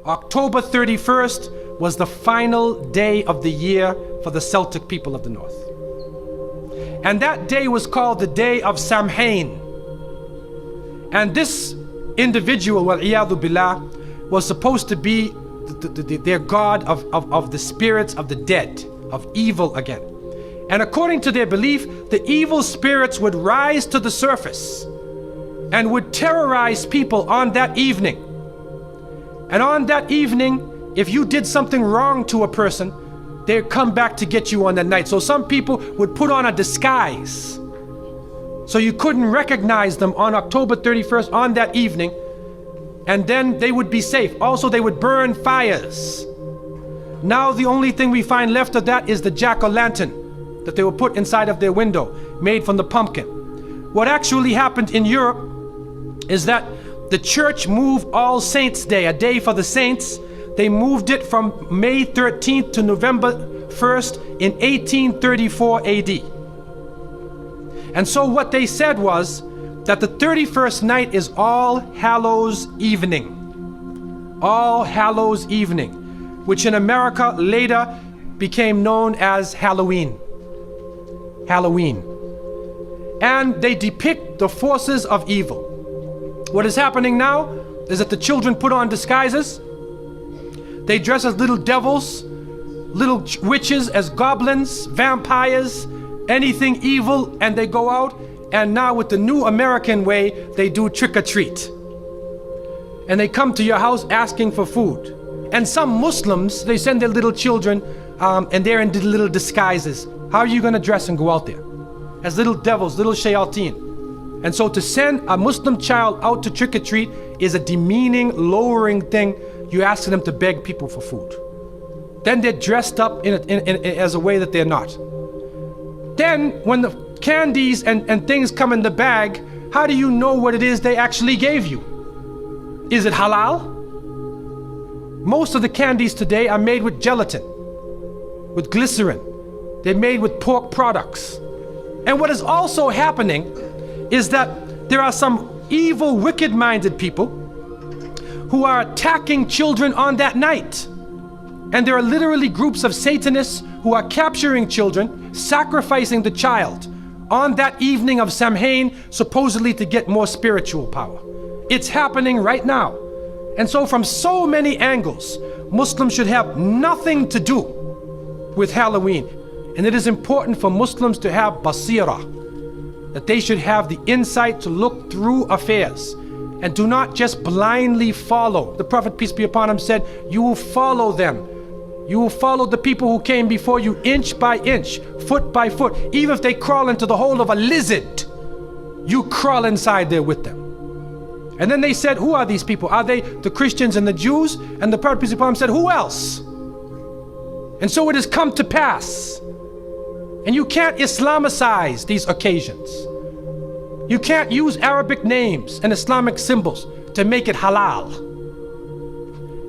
October 31st was the final day of the year for the Celtic people of the North. And that day was called the Day of Samhain. And this individual, wal-iyadhu billah, was supposed to be their god of the spirits of the dead, of evil again. And according to their belief, the evil spirits would rise to the surface and would terrorize people on that evening. And on that evening, if you did something wrong to a person, they'd come back to get you on that night. So some people would put on a disguise, so you couldn't recognize them on October 31st on that evening, and then they would be safe. Also, they would burn fires. Now the only thing we find left of that is the jack-o'-lantern that they would put inside of their window, made from the pumpkin. What actually happened in Europe is that the church moved All Saints' Day, a day for the saints. They moved it from May 13th to November 1st in 1834 AD. And so what they said was that the 31st night is All Hallows Evening. All Hallows Evening, which in America later became known as Halloween. Halloween. And they depict the forces of evil. What is happening now is that the children put on disguises. They dress as little devils, little witches, as goblins, vampires, anything evil, and they go out. And now with the new American way, they do trick-or-treat. And they come to your house asking for food. And some Muslims, they send their little children and they're in little disguises. How are you going to dress and go out there? As little devils, little shayateen. And so to send a Muslim child out to trick-or-treat is a demeaning, lowering thing. You ask them to beg people for food. Then they're dressed up as a way that they're not. Then when the candies and things come in the bag, how do you know what it is they actually gave you? Is it halal? Most of the candies today are made with gelatin, with glycerin. They're made with pork products. And what is also happening is that there are some evil, wicked-minded people who are attacking children on that night. And there are literally groups of Satanists who are capturing children, sacrificing the child on that evening of Samhain, supposedly to get more spiritual power. It's happening right now. And so from so many angles, Muslims should have nothing to do with Halloween. And it is important for Muslims to have basira, that they should have the insight to look through affairs and do not just blindly follow. The Prophet, peace be upon him, said, you will follow them. You will follow the people who came before you inch by inch, foot by foot. Even if they crawl into the hole of a lizard, you crawl inside there with them. And then they said, who are these people? Are they the Christians and the Jews? And the Prophet, peace be upon him, said, who else? And so it has come to pass. And you can't Islamicize these occasions. You can't use Arabic names and Islamic symbols to make it halal.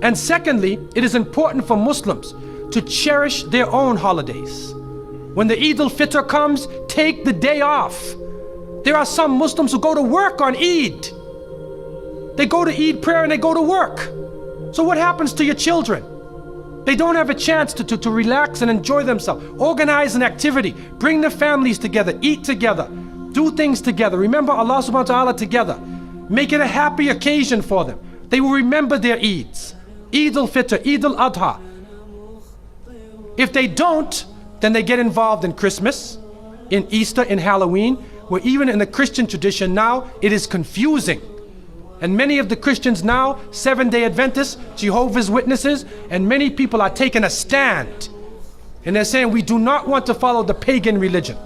And secondly, it is important for Muslims to cherish their own holidays. When the Eid al-Fitr comes, take the day off. There are some Muslims who go to work on Eid. They go to Eid prayer and they go to work. So what happens to your children? They don't have a chance to relax and enjoy themselves. Organize an activity. Bring their families together. Eat together. Do things together. Remember Allah subhanahu wa ta'ala together. Make it a happy occasion for them. They will remember their Eids. Eid al-Fitr, Eid al-Adha. If they don't, then they get involved in Christmas, in Easter, in Halloween, where even in the Christian tradition now, it is confusing. And many of the Christians now, Seventh-day Adventists, Jehovah's Witnesses, and many people are taking a stand. And they're saying we do not want to follow the pagan religion.